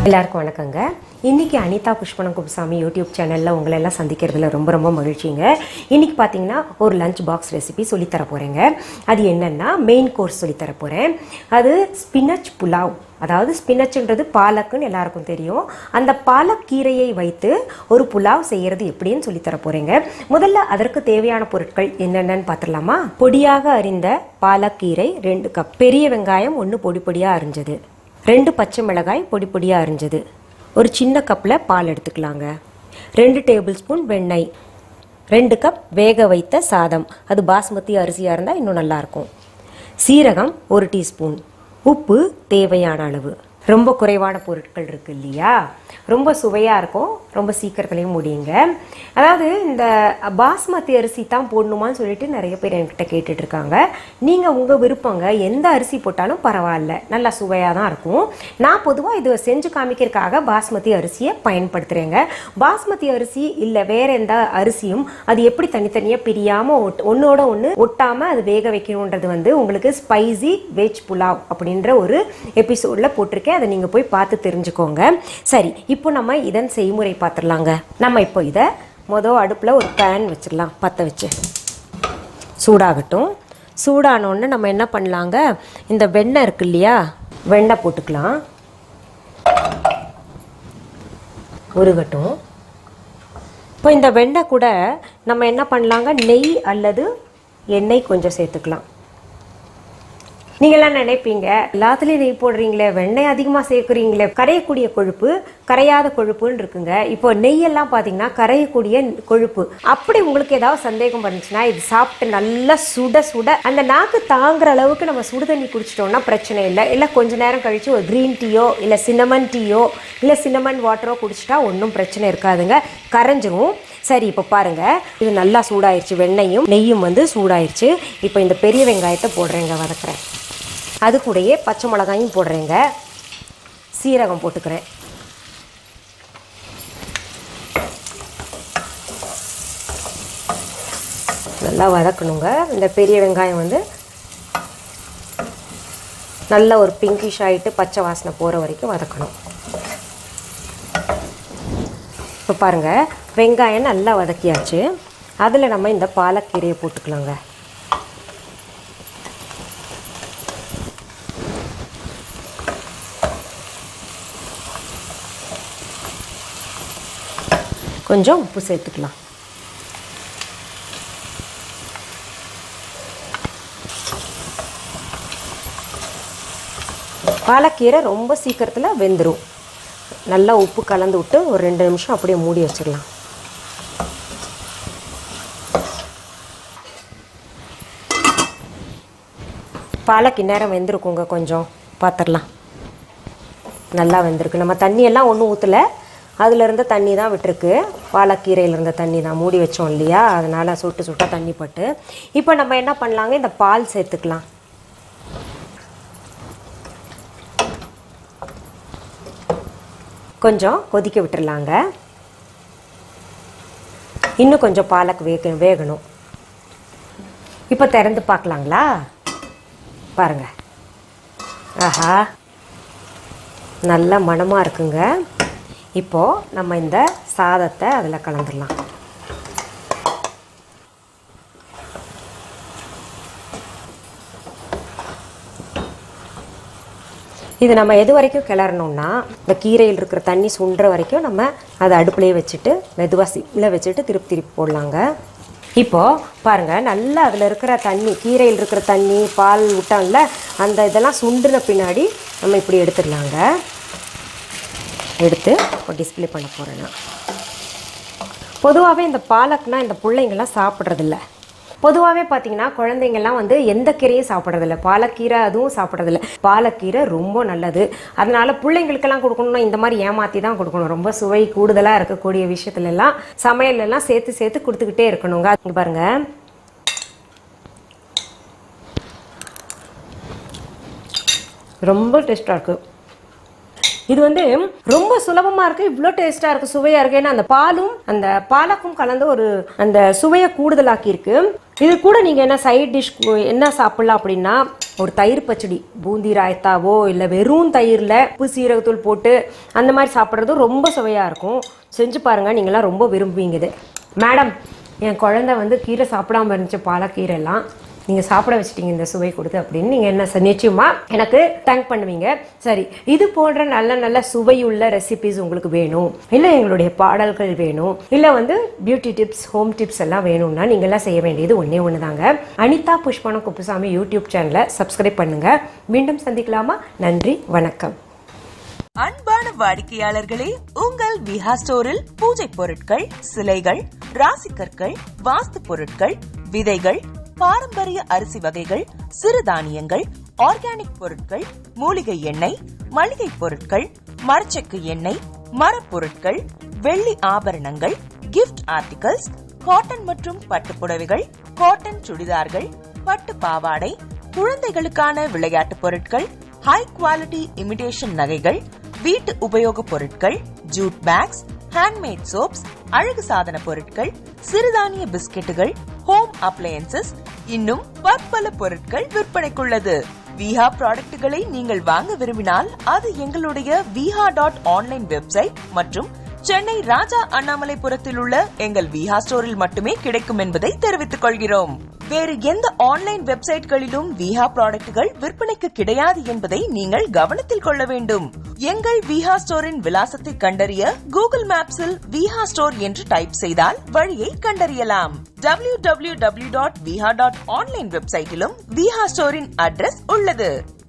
எல்லாருக்கும் வணக்கங்க. இன்றைக்கி அனிதா புஷ்பானங்குப்புசாமி யூடியூப் சேனலில் உங்களை எல்லாம் சந்திக்கிறதுல ரொம்ப ரொம்ப மகிழ்ச்சிங்க. இன்றைக்கி பார்த்தீங்கன்னா ஒரு லஞ்ச் பாக்ஸ் ரெசிபி சொல்லித்தர போகிறேங்க. அது என்னென்னா மெயின் கோர்ஸ் சொல்லித்தர போகிறேன். அது ஸ்பினச் புலாவ். அதாவது ஸ்பினச்ன்றது பாலக்குன்னு எல்லாருக்கும் தெரியும். அந்த பாலக்கீரையை வைத்து ஒரு புலாவ் செய்கிறது எப்படின்னு சொல்லித்தர போகிறேங்க. முதல்ல அதற்கு தேவையான பொருட்கள் என்னென்னு பார்த்துடலாமா? பொடியாக அரிந்த பாலக்கீரை 2 கப், பெரிய வெங்காயம் 1 பொடி பொடியாக அரிஞ்சது, 2 பச்சை மிளகாய் பொடி பொடியாக அரிஞ்சது, ஒரு சின்ன கப்பில் பால் எடுத்துக்கலாங்க, 2 டேபிள் ஸ்பூன் வெண்ணெய், 2 கப் வேக வைத்த சாதம், அது பாஸ்மதி அரிசியாக இருந்தால் இன்னும் நல்லாயிருக்கும், சீரகம் 1 டீஸ்பூன், உப்பு தேவையான அளவு. ரொம்ப குறைவான பொருட்கள் இருக்குது இல்லையா? ரொம்ப சுவையாக இருக்கும், ரொம்ப சீக்கிரத்துலேயும் முடியுங்க. அதாவது இந்த பாஸ்மதி அரிசி தான் போடணுமான்னு சொல்லிட்டு நிறைய பேர் என்கிட்ட கேட்டுட்ருக்காங்க. நீங்கள் உங்கள் விருப்பங்க, எந்த அரிசி போட்டாலும் பரவாயில்ல, நல்லா சுவையாக தான் இருக்கும். நான் பொதுவாக இது செஞ்சு காமிக்கிறதுக்காக பாஸ்மதி அரிசியை பயன்படுத்துகிறேங்க. பாஸ்மதி அரிசி இல்லை வேறு எந்த அரிசியும் அது எப்படி தனித்தனியாக பிரியாமல் ஒன்றோட ஒன்று ஒட்டாமல் அது வேக வைக்கணுன்றது உங்களுக்கு ஸ்பைசி வெஜ் புலாவ் அப்படின்ற ஒரு எபிசோடில் போட்டிருக்கேன். அதை நீங்கள் போய் பார்த்து தெரிஞ்சுக்கோங்க. சரி, இப்போ நம்ம இதன் செய்முறை பார்த்துடலாங்க. நம்ம இப்போ இதை அடுப்பில் ஒரு பேன் வச்சிடலாம், பற்ற வச்சு சூடாகட்டும். சூடானோன்னு நம்ம என்ன பண்ணலாங்க, இந்த வெண்ணெய் இருக்கு இல்லையா, வெண்ணெய் போட்டுக்கலாம், உருகட்டும். இப்போ இந்த வெண்ணெய் கூட நம்ம என்ன பண்ணலாங்க, நெய் அல்லது எண்ணெய் கொஞ்சம் சேர்த்துக்கலாம். நீங்கள்லாம் நினைப்பீங்க, எல்லாத்துலேயும் நெய் போடுறீங்களே, வெண்ணெய் அதிகமாக சேர்க்குறீங்களே, கரையக்கூடிய கொழுப்பு கரையாத கொழுப்புன்னு இருக்குங்க. இப்போ நெய்யெல்லாம் பார்த்தீங்கன்னா கரையக்கூடிய கொழுப்பு. அப்படி உங்களுக்கு ஏதாவது சந்தேகம் வந்துச்சுன்னா, இது சாப்பிட்டு நல்லா சுட சுட அந்த நாக்கு தாங்குற அளவுக்கு நம்ம சுடு தண்ணி குடிச்சிட்டோம்னா பிரச்சனை இல்லை. இல்லை கொஞ்ச நேரம் கழித்து ஒரு க்ரீன் டீயோ இல்லை சின்னமன் டீயோ இல்லை சின்னமன் வாட்டரோ குடிச்சிட்டா ஒன்றும் பிரச்சனை இருக்காதுங்க, கரைஞ்சிரும். சரி, இப்போ பாருங்கள், இது நல்லா சூடாயிருச்சு, வெண்ணெயும் நெய்யும் சூடாயிருச்சு. இப்போ இந்த பெரிய வெங்காயத்தை போடுறேங்க, வதக்குறேன். அது கூடயே பச்சை மிளகாயும் போடுறேங்க, சீரகம் போட்டுக்கிறேன். நல்லா வதக்கணுங்க. இந்த பெரிய வெங்காயம் நல்ல ஒரு பிங்கிஷ் ஆகிட்டு பச்சை வாசனை போகிற வரைக்கும் வதக்கணும். இப்போ பாருங்கள், வெங்காயம் நல்லா வதக்கியாச்சு. அதில் நம்ம இந்த பாலக்கீரையை போட்டுக்கலாங்க. கொஞ்சம் உப்பு சேர்த்துக்கலாம். பாலக்கீரை ரொம்ப சீக்கிரத்தில் வெந்துடும். நல்லா உப்பு கலந்து விட்டு ஒரு 2 நிமிஷம் அப்படியே மூடி வச்சிடலாம். பாலக்கு நேரம் வெந்திருக்குங்க, கொஞ்சம் பார்த்துடலாம். நல்லா வெந்திருக்கு. நம்ம தண்ணியெல்லாம் ஒன்றும் ஊற்றலை, அதில் இருந்த தண்ணி தான் விட்டுருக்கு, பாலக்கீரையில் இருந்த தண்ணி தான். மூடி வச்சோம் இல்லையா, அதனால் சுட்டு சுட்டாக தண்ணி பட்டு. இப்போ நம்ம என்ன பண்ணலாங்க, இந்த பால் சேர்த்துக்கலாம். கொஞ்சம் கொதிக்க விட்டுடலாங்க. இன்னும் கொஞ்சம் பாலக்கு வேகணும். இப்போ திறந்து பார்க்கலாங்களா? பாருங்கள், ஆஹா, நல்ல மணமாக இருக்குங்க. இப்போது நம்ம இந்த சாதத்தை அதில் கலந்துடலாம். இது நம்ம எது வரைக்கும் கிளறணும்னா, இந்த கீரையில் இருக்கிற தண்ணி சுண்டுற வரைக்கும் நம்ம அதை அடுப்புலேயே வச்சுட்டு மெதுவாக சிம்மில் வச்சுட்டு திருப்பி போடலாங்க. இப்போது பாருங்கள், நல்லா அதில் இருக்கிற தண்ணி, கீரையில் இருக்கிற தண்ணி, பால் விட்டோம்ல, அந்த இதெல்லாம் சுண்டுன பின்னாடி நம்ம இப்படி எடுத்துடலாங்க. எடுத்து இப்போ டிஸ்பிளே பண்ண போகிறேன்னா, பொதுவாகவே இந்த பாலக்னா இந்த பிள்ளைங்கள்லாம் சாப்பிட்றதில்ல. பொதுவாகவே பார்த்தீங்கன்னா குழந்தைங்கள்லாம் எந்த கீரையும் சாப்பிட்றதில்ல, பாலக்கீரை அதுவும் சாப்பிட்றதில்ல. பாலக்கீரை ரொம்ப நல்லது, அதனால் பிள்ளைங்களுக்கெல்லாம் கொடுக்கணும்னா இந்த மாதிரி ஏமாற்றி தான் கொடுக்கணும். ரொம்ப சுவை கூடுதலாக இருக்கக்கூடிய விஷயத்துலலாம் சமையலெல்லாம் சேர்த்து கொடுத்துக்கிட்டே இருக்கணுங்க. இங்கே பாருங்கள், ரொம்ப டேஸ்ட்டாக இருக்குது. இது ரொம்ப சுலபமாக இருக்குது, இவ்வளோ டேஸ்ட்டாக இருக்குது, சுவையாக இருக்குது. ஏன்னா அந்த பாலும் அந்த பாலக்கும் கலந்து ஒரு அந்த சுவையை கூடுதலாக்கி இருக்கு. இது கூட நீங்கள் என்ன சைட் டிஷ் என்ன சாப்பிட்லாம் அப்படின்னா ஒரு தயிர் பச்சடி, பூந்தி ராயத்தாவோ இல்லை வெறும் தயிரில் உப்பு சீரகத்தூள் போட்டு அந்த மாதிரி சாப்பிட்றதும் ரொம்ப சுவையாக இருக்கும். செஞ்சு பாருங்கள், நீங்களாம் ரொம்ப விரும்புவீங்க இது. மேடம், என் குழந்தை கீரை சாப்பிடாமல் இருந்துச்சு, பாலக்கீரைலாம் நீங்கள் சாப்பிட வச்சிட்டீங்க இந்த சுவை கொடுத்து அப்படின்னு நீங்கள் என்ன நிச்சயமாக எனக்கு தேங்க் பண்ணுவீங்க. சரி, இது போன்ற நல்ல நல்ல சுவையுள்ள ரெசிபிஸ் உங்களுக்கு வேணும், இல்லை எங்களுடைய பாடல்கள் வேணும், இல்லை பியூட்டி டிப்ஸ், ஹோம் டிப்ஸ் எல்லாம் வேணும்னா நீங்கள்லாம் செய்ய வேண்டியது ஒன்றே ஒன்று தாங்க. அனிதா புஷ்பனம் குப்புசாமி யூடியூப் சேனலை சப்ஸ்கிரைப் பண்ணுங்கள். மீண்டும் சந்திக்கலாமா? நன்றி, வணக்கம். அன்பான வாடிக்கையாளர்களே, உங்கள் விஹா ஸ்டோரில் பூஜை பொருட்கள், சிலைகள், ராசிக்கற்கள், வாஸ்து பொருட்கள், விதைகள், பாரம்பரிய அரிசி வகைகள், சிறுதானியங்கள், ஆர்கானிக் பொருட்கள், மூலிகை எண்ணெய், மளிகை பொருட்கள், மரச்செக்கு எண்ணெய், மரப்பொருட்கள், வெள்ளி ஆபரணங்கள், கிஃப்ட் ஆர்டிகல்ஸ், காட்டன் மற்றும் பட்டு புடவைகள், காட்டன் சுடிதார்கள், பட்டு பாவாடை, குழந்தைகளுக்கான விளையாட்டு பொருட்கள், ஹை குவாலிட்டி இமிடேஷன் நகைகள், வீட்டு உபயோக பொருட்கள், ஜூட் பேக்ஸ், ஹேண்ட்மேட் சோப்ஸ், அழகு சாதன பொருட்கள், சிறுதானிய பிஸ்கெட்டுகள், ஹோம் அப்ளையன்சஸ், இன்னும் பற்பல பொருட்கள் விற்பனைக்குள்ளது. விஹா ப்ராடக்ட்களை நீங்கள் வாங்க விரும்பினால் அது எங்களுடைய viha.online வெப்சைட் மற்றும் சென்னை ராஜா அண்ணாமலைபுரத்தில் உள்ள எங்கள் விஹா ஸ்டோரில் மட்டுமே கிடைக்கும் என்பதை தெரிவித்துக் கொள்கிறோம். வேறு எந்த ஆன்லைன் வெப்சைட்களிலும் விஹா ப்ராடக்ட்கள் விற்பனைக்கு கிடையாது என்பதை நீங்கள் கவனத்தில் கொள்ள வேண்டும். எங்கள் விஹா ஸ்டோரின் விலாசத்தை கண்டறிய கூகுள் மேப்ஸில் விஹா ஸ்டோர் என்று டைப் செய்தால் வழியை கண்டறியலாம். www.viha.online வெப்சைட்டிலும் விஹா ஸ்டோரின் அட்ரஸ் உள்ளது.